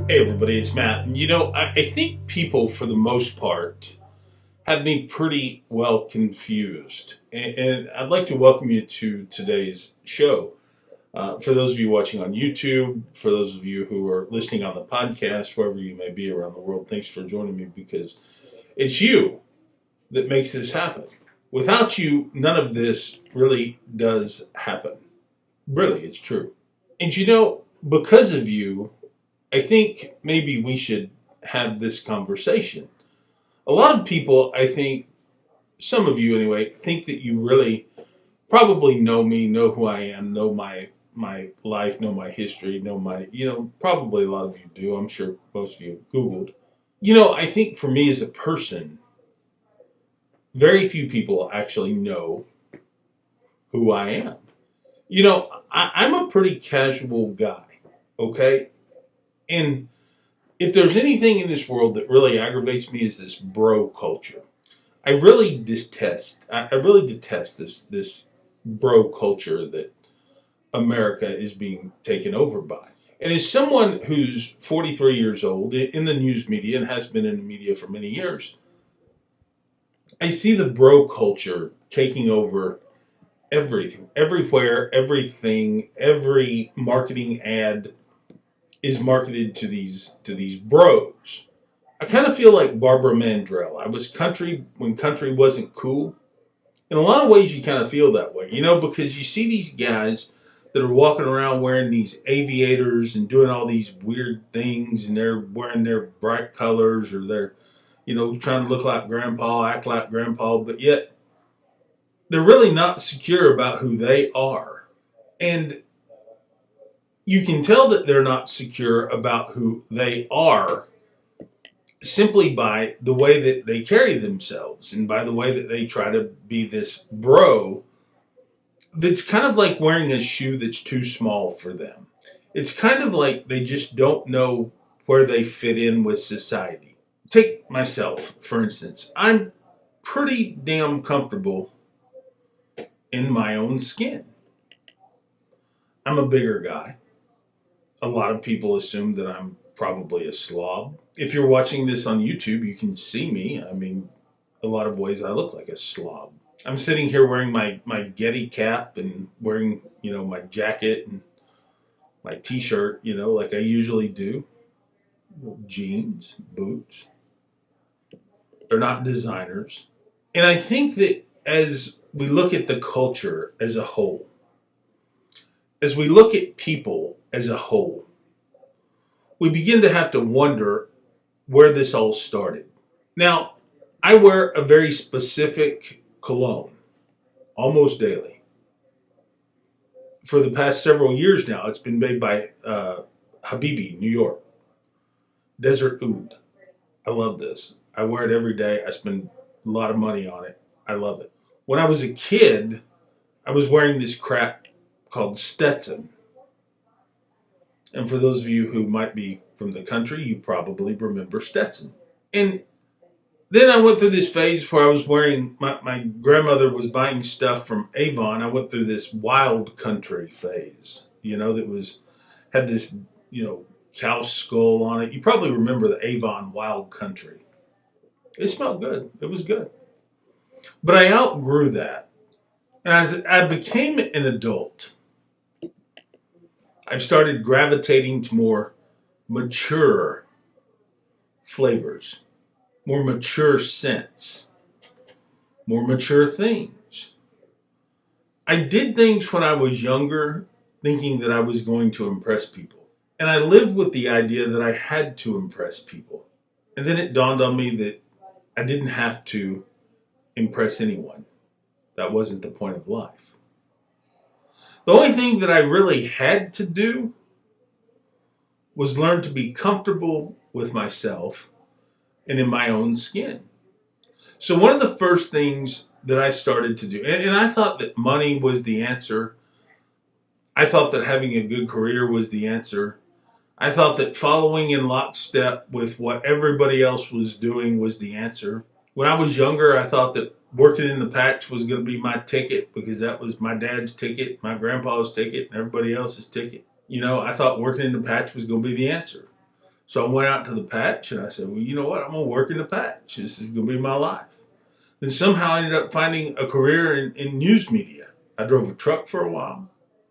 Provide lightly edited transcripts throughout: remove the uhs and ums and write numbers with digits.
Hey everybody, it's Matt. And I think people, for the most part, have me pretty well confused. And I'd like to welcome you to today's show. For those of you watching on YouTube, for those of you who are listening on the podcast, wherever you may be around the world, thanks for joining me because it's you that makes this happen. Without you, none of this really does happen. Really, it's true. And because of you, I think maybe we should have this conversation. A lot of people, I think, some of you anyway, think that you really probably know me, know who I am, know my life, know my history, know probably a lot of you do. I'm sure most of you have Googled. I think for me as a person, very few people actually know who I am. I'm a pretty casual guy, okay? And if there's anything in this world that really aggravates me is this bro culture. I really detest. I really detest this bro culture that America is being taken over by. And as someone who's 43 years old in the news media and has been in the media for many years, I see the bro culture taking over everything, everywhere, everything, every marketing ad is marketed to these bros. I kind of feel like Barbara Mandrell. I was country when country wasn't cool. In a lot of ways, you kind of feel that way, because you see these guys that are walking around wearing these aviators and doing all these weird things, and they're wearing their bright colors, or they're, trying to look like grandpa, act like grandpa, but yet they're really not secure about who they are. And you can tell that they're not secure about who they are simply by the way that they carry themselves and by the way that they try to be this bro that's kind of like wearing a shoe that's too small for them. It's kind of like they just don't know where they fit in with society. Take myself, for instance. I'm pretty damn comfortable in my own skin. I'm a bigger guy. A lot of people assume that I'm probably a slob. If you're watching this on YouTube, you can see me. I mean, a lot of ways I look like a slob. I'm sitting here wearing my Getty cap and wearing, my jacket and my t-shirt, like I usually do. Jeans, boots. They're not designers. And I think that as we look at the culture as a whole, as we look at people as a whole, we begin to have to wonder where this all started. Now, I wear a very specific cologne almost daily. For the past several years now, it's been made by Habibi, New York. Desert Oud. I love this. I wear it every day. I spend a lot of money on it. I love it. When I was a kid, I was wearing this crap called Stetson. And for those of you who might be from the country, you probably remember Stetson. And then I went through this phase where I was wearing, my grandmother was buying stuff from Avon. I went through this wild country phase, had this, cow skull on it. You probably remember the Avon Wild Country. It smelled good. It was good. But I outgrew that. And as I became an adult, I've started gravitating to more mature flavors, more mature scents, more mature things. I did things when I was younger thinking that I was going to impress people. And I lived with the idea that I had to impress people. And then it dawned on me that I didn't have to impress anyone. That wasn't the point of life. The only thing that I really had to do was learn to be comfortable with myself and in my own skin. So one of the first things that I started to do, and I thought that money was the answer. I thought that having a good career was the answer. I thought that following in lockstep with what everybody else was doing was the answer. When I was younger, I thought that working in the patch was going to be my ticket because that was my dad's ticket, my grandpa's ticket, and everybody else's ticket. I thought working in the patch was going to be the answer. So I went out to the patch and I said, well, you know what? I'm going to work in the patch. This is going to be my life. Then somehow I ended up finding a career in news media. I drove a truck for a while.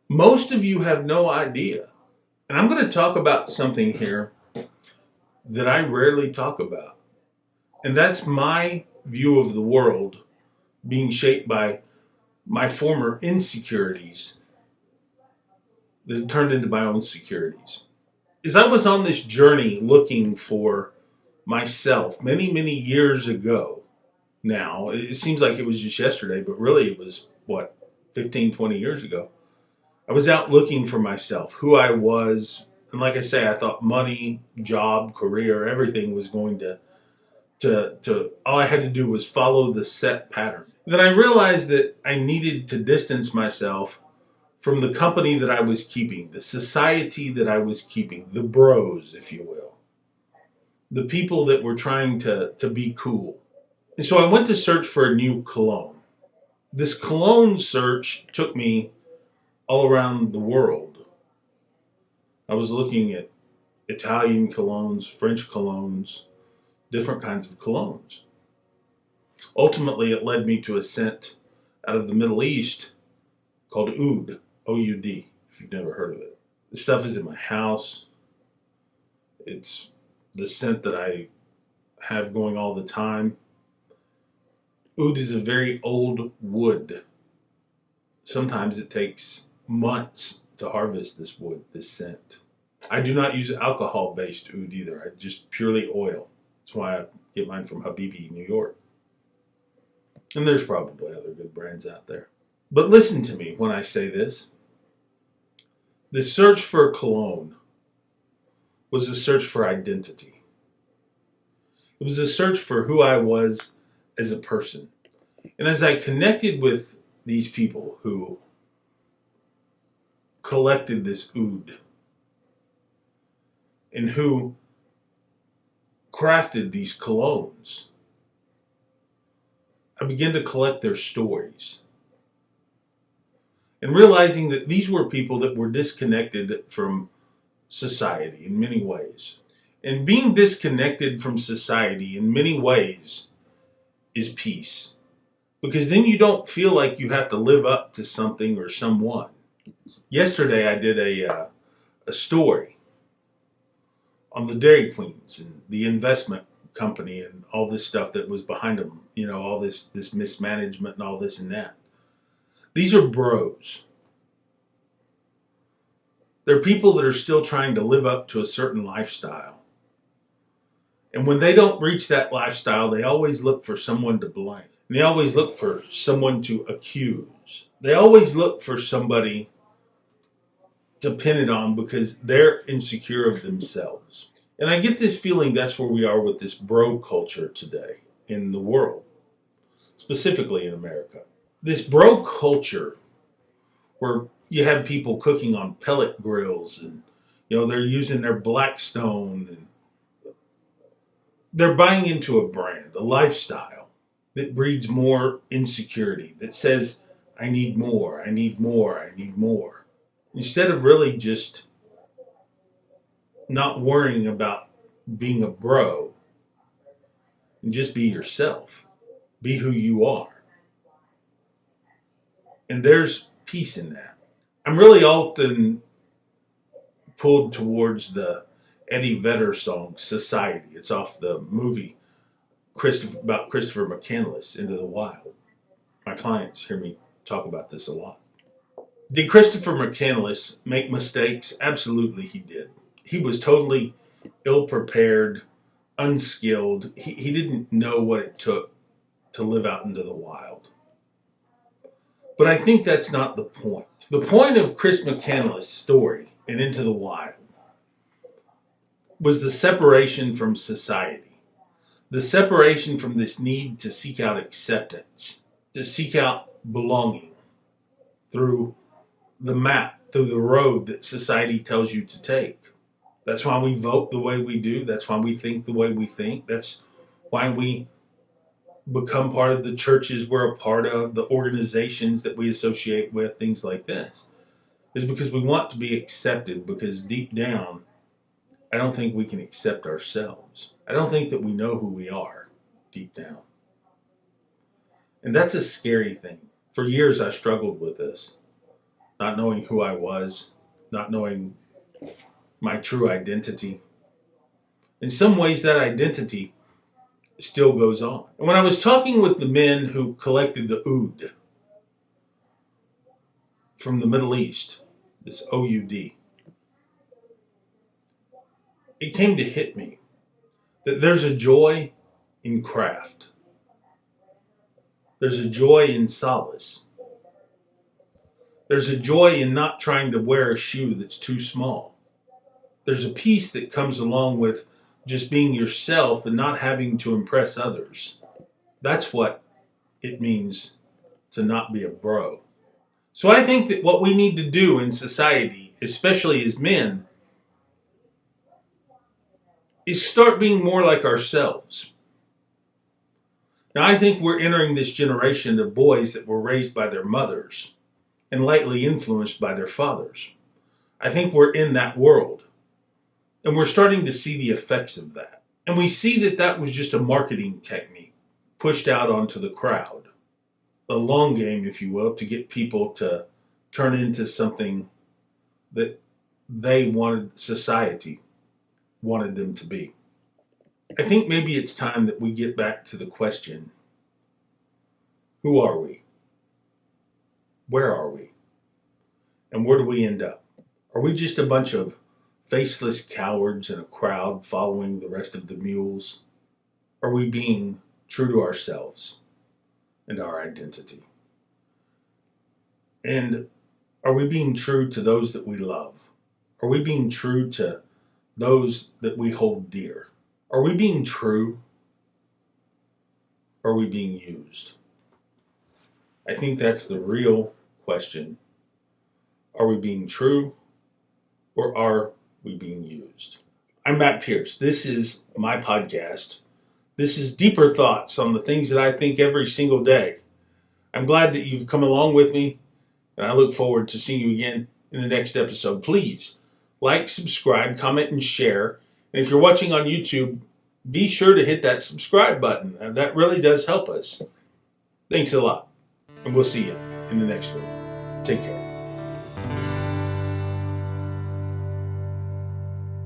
Most of you have no idea. And I'm going to talk about something here that I rarely talk about. And that's my view of the world being shaped by my former insecurities that turned into my own securities. As I was on this journey looking for myself many, many years ago now, it seems like it was just yesterday, but really it was, 15, 20 years ago. I was out looking for myself, who I was. And like I say, I thought money, job, career, everything was going to all I had to do was follow the set pattern. Then I realized that I needed to distance myself from the company that I was keeping, the society that I was keeping, the bros, if you will, the people that were trying to be cool. And so I went to search for a new cologne. This cologne search took me all around the world. I was looking at Italian colognes, French colognes, different kinds of colognes. Ultimately, it led me to a scent out of the Middle East called oud, O-U-D, if you've never heard of it. This stuff is in my house. It's the scent that I have going all the time. Oud is a very old wood. Sometimes it takes months to harvest this wood, this scent. I do not use alcohol-based oud either. I just purely oil. That's why I get mine from Habibi, New York. And there's probably other good brands out there. But listen to me when I say this. The search for cologne was a search for identity. It was a search for who I was as a person. And as I connected with these people who collected this oud and who crafted these colognes, I began to collect their stories. And realizing that these were people that were disconnected from society in many ways. And being disconnected from society in many ways is peace. Because then you don't feel like you have to live up to something or someone. Yesterday I did a story on the Dairy Queens and the investment company and all this stuff that was behind them. You know, all this mismanagement and all this and that. These are bros. They're people that are still trying to live up to a certain lifestyle. And when they don't reach that lifestyle, they always look for someone to blame. And they always look for someone to accuse. They always look for somebody to pin it on because they're insecure of themselves. And I get this feeling that's where we are with this bro culture today in the world, specifically in America. This bro culture where you have people cooking on pellet grills and, they're using their Blackstone and they're buying into a brand, a lifestyle that breeds more insecurity, that says, I need more, I need more, I need more. Instead of really just not worrying about being a bro and just be yourself, be who you are. And there's peace in that. I'm really often pulled towards the Eddie Vedder song, Society. It's off the movie about Christopher McCandless, Into the Wild. My clients hear me talk about this a lot. Did Christopher McCandless make mistakes? Absolutely he did. He was totally ill-prepared, unskilled. He didn't know what it took to live out into the wild. But I think that's not the point. The point of Chris McCandless' story in Into the Wild was the separation from society. The separation from this need to seek out acceptance, to seek out belonging through the map, through the road that society tells you to take. That's why we vote the way we do. That's why we think the way we think. That's why we become part of the churches we're a part of, the organizations that we associate with, things like this. Is because we want to be accepted, because deep down, I don't think we can accept ourselves. I don't think that we know who we are deep down. And that's a scary thing. For years, I struggled with this, not knowing who I was, not knowing my true identity. In some ways, that identity still goes on. And when I was talking with the men who collected the oud from the Middle East, this OUD, it came to hit me that there's a joy in craft. There's a joy in solace. There's a joy in not trying to wear a shoe that's too small. There's a peace that comes along with just being yourself and not having to impress others. That's what it means to not be a bro. So I think that what we need to do in society, especially as men, is start being more like ourselves. Now, I think we're entering this generation of boys that were raised by their mothers and lightly influenced by their fathers. I think we're in that world. And we're starting to see the effects of that. And we see that that was just a marketing technique pushed out onto the crowd. A long game, if you will, to get people to turn into something that they wanted, society wanted them to be. I think maybe it's time that we get back to the question, who are we? Where are we? And where do we end up? Are we just a bunch of faceless cowards in a crowd following the rest of the mules? Are we being true to ourselves and our identity? And are we being true to those that we love? Are we being true to those that we hold dear? Are we being true? Or are we being used? I think that's the real question. Are we being true? Or are we being used? I'm Matt Pierce. This is my podcast. This is deeper thoughts on the things that I think every single day. I'm glad that you've come along with me, and I look forward to seeing you again in the next episode. Please like, subscribe, comment, and share. And if you're watching on YouTube, be sure to hit that subscribe button. That really does help us. Thanks a lot, and we'll see you in the next one. Take care.